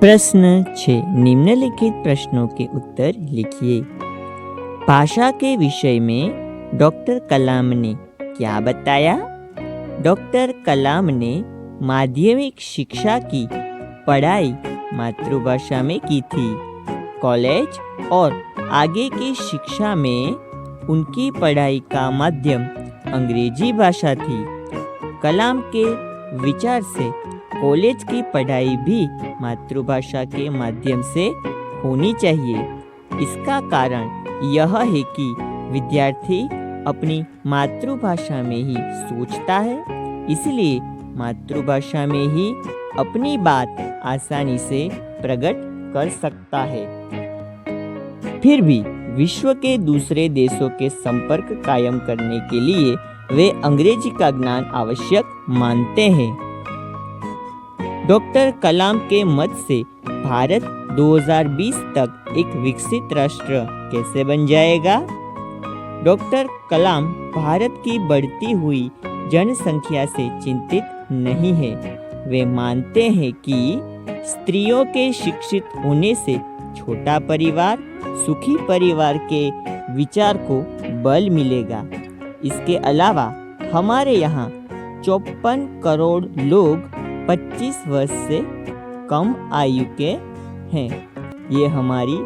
प्रश्न 6। निम्नलिखित प्रश्नों के उत्तर लिखिए। भाषा के विषय में डॉक्टर कलाम ने क्या बताया? डॉक्टर कलाम ने माध्यमिक शिक्षा की पढ़ाई मातृभाषा में की थी। कॉलेज और आगे की शिक्षा में उनकी पढ़ाई का माध्यम अंग्रेजी भाषा थी। कलाम के विचार से कॉलेज की पढ़ाई भी मातृभाषा के माध्यम से होनी चाहिए। इसका कारण यह है कि विद्यार्थी अपनी मातृभाषा में ही सोचता है, इसलिए मातृभाषा में ही अपनी बात आसानी से प्रकट कर सकता है। फिर भी विश्व के दूसरे देशों के संपर्क कायम करने के लिए वे अंग्रेजी का ज्ञान आवश्यक मानते हैं। डॉक्टर कलाम के मत से भारत 2020 तक एक विकसित राष्ट्र कैसे बन जाएगा? डॉक्टर कलाम भारत की बढ़ती हुई जनसंख्या से चिंतित नहीं है। वे मानते हैं कि स्त्रियों के शिक्षित होने से छोटा परिवार, सुखी परिवार के विचार को बल मिलेगा। इसके अलावा हमारे यहाँ 54 करोड़ लोग 25 वर्ष से कम आयु के हैं। ये हमारी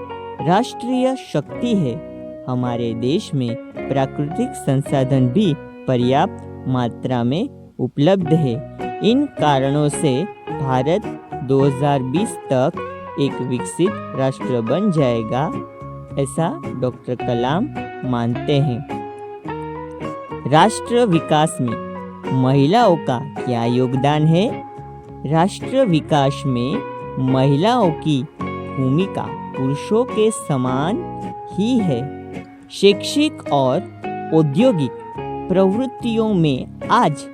राष्ट्रीय शक्ति है। हमारे देश में प्राकृतिक संसाधन भी पर्याप्त मात्रा में उपलब्ध है। इन कारणों से भारत 2020 तक एक विकसित राष्ट्र बन जाएगा, ऐसा डॉक्टर कलाम मानते हैं। राष्ट्र विकास में महिलाओं का क्या योगदान है? राष्ट्र विकास में महिलाओं की भूमिका पुरुषों के समान ही है। शैक्षिक और औद्योगिक प्रवृत्तियों में आज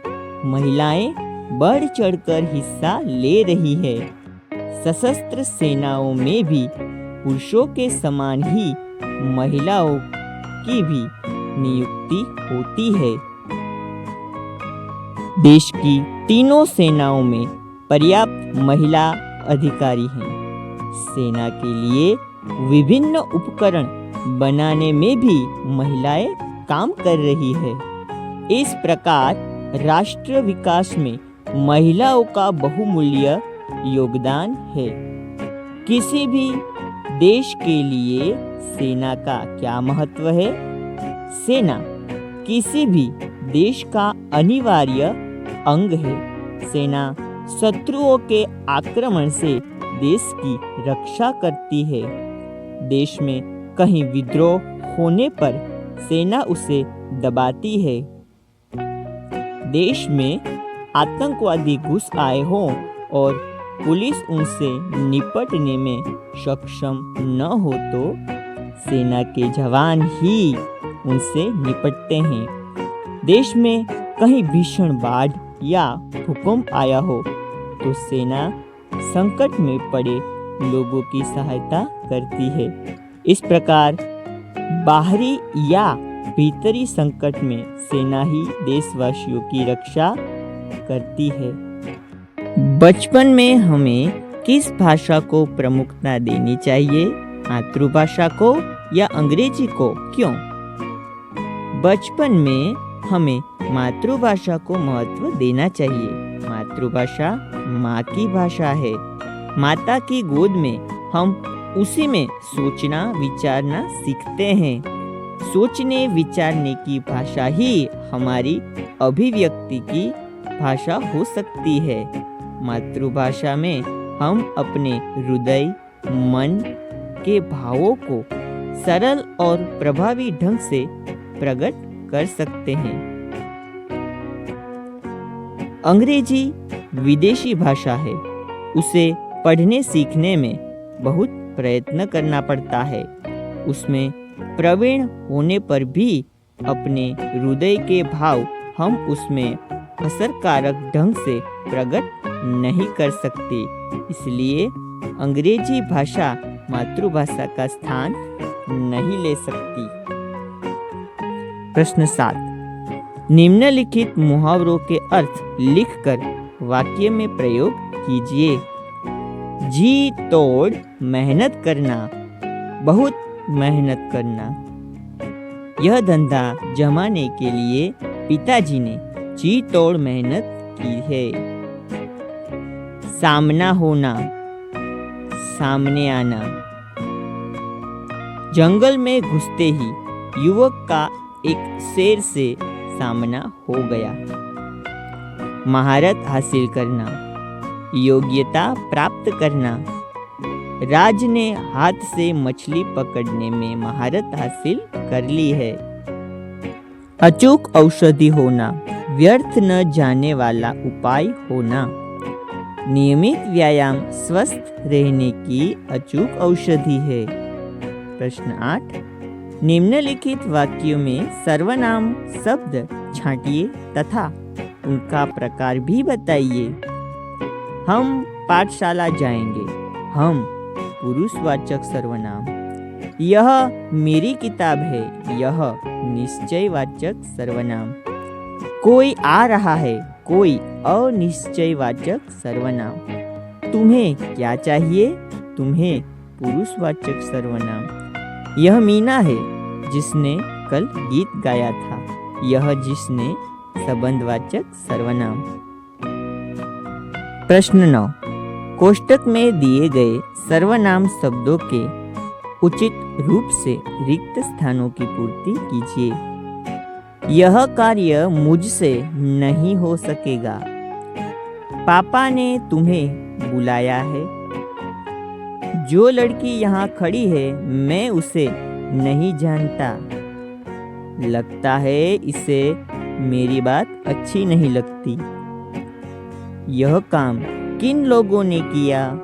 महिलाएं बढ़ चढ़कर हिस्सा ले रही है। सशस्त्र सेनाओं में भी पुरुषों के समान ही महिलाओं की भी नियुक्ति होती है। देश की तीनों सेनाओं में पर्याप्त महिला अधिकारी हैं। सेना के लिए विभिन्न उपकरण बनाने में भी महिलाएं काम कर रही है। इस प्रकार राष्ट्र विकास में महिलाओं का बहुमूल्य योगदान है। किसी भी देश के लिए सेना का क्या महत्व है? सेना किसी भी देश का अनिवार्य अंग है। सेना शत्रुओं के आक्रमण से देश की रक्षा करती है। देश में कहीं विद्रोह होने पर सेना उसे दबाती है। देश में आतंकवादी घुस आए हों और पुलिस उनसे निपटने में सक्षम न हो तो सेना के जवान ही उनसे निपटते हैं। देश में कहीं भीषण बाढ़ या भूकंप आया हो तो सेना संकट में पड़े लोगों की सहायता करती है। इस प्रकार बाहरी या भीतरी संकट में सेना ही देशवासियों की रक्षा करती है। बचपन में हमें किस भाषा को प्रमुखता देनी चाहिए? मातृभाषा को या अंग्रेजी को? क्यों? बचपन में हमें मातृभाषा को महत्व देना चाहिए। मातृभाषा माँ की भाषा है। माता की गोद में हम उसी में सोचना विचारना सीखते हैं। सोचने विचारने की भाषा ही हमारी अभिव्यक्ति की भाषा हो सकती है। मातृभाषा में हम अपने हृदय मन के भावों को सरल और प्रभावी ढंग से प्रकट कर सकते हैं। अंग्रेजी विदेशी भाषा है। उसे पढ़ने सीखने में बहुत प्रयत्न करना पड़ता है। उसमें प्रवीण होने पर भी अपने हृदय के भाव हम उसमें असरकारक ढंग से प्रकट नहीं कर सकते। इसलिए अंग्रेजी भाषा मातृभाषा का स्थान नहीं ले सकती। प्रश्न 7। निम्नलिखित मुहावरों के अर्थ लिखकर वाक्य में प्रयोग कीजिए। जी तोड़ मेहनत करना, बहुत मेहनत करना। यह धंधा जमाने के लिए पिताजी ने जी तोड़ मेहनत की है। सामना होना, सामने आना। जंगल में घुसते ही युवक का एक शेर से सामना हो गया। महारत हासिल करना, योग्यता प्राप्त करना। राज ने हाथ से मछली पकड़ने में महारत हासिल कर ली है। अचूक औषधि होना, व्यर्थ न जाने वाला उपाय होना। नियमित व्यायाम स्वस्थ रहने की अचूक औषधि है। प्रश्न 8, निम्नलिखित वाक्यों में सर्वनाम शब्द छांटिए तथा उनका प्रकार भी बताइए। हम पाठशाला जाएंगे। हम पुरुषवाचक सर्वनाम। यह मेरी किताब है। यह निश्चयवाचक सर्वनाम। कोई आ रहा है। कोई अनिश्चयवाचक सर्वनाम। तुम्हें क्या चाहिए? तुम्हें पुरुषवाचक सर्वनाम। यह मीना है जिसने कल गीत गाया था। यह जिसने संबंधवाचक सर्वनाम। प्रश्न 9, कोष्टक में दिए गए सर्वनाम शब्दों के उचित रूप से रिक्त स्थानों की पूर्ति कीजिए। यह कार्य मुझसे नहीं हो सकेगा। पापा ने तुम्हें बुलाया है। जो लड़की यहाँ खड़ी है मैं उसे नहीं जानता। लगता है इसे मेरी बात अच्छी नहीं लगती। यह काम किन लोगों ने किया?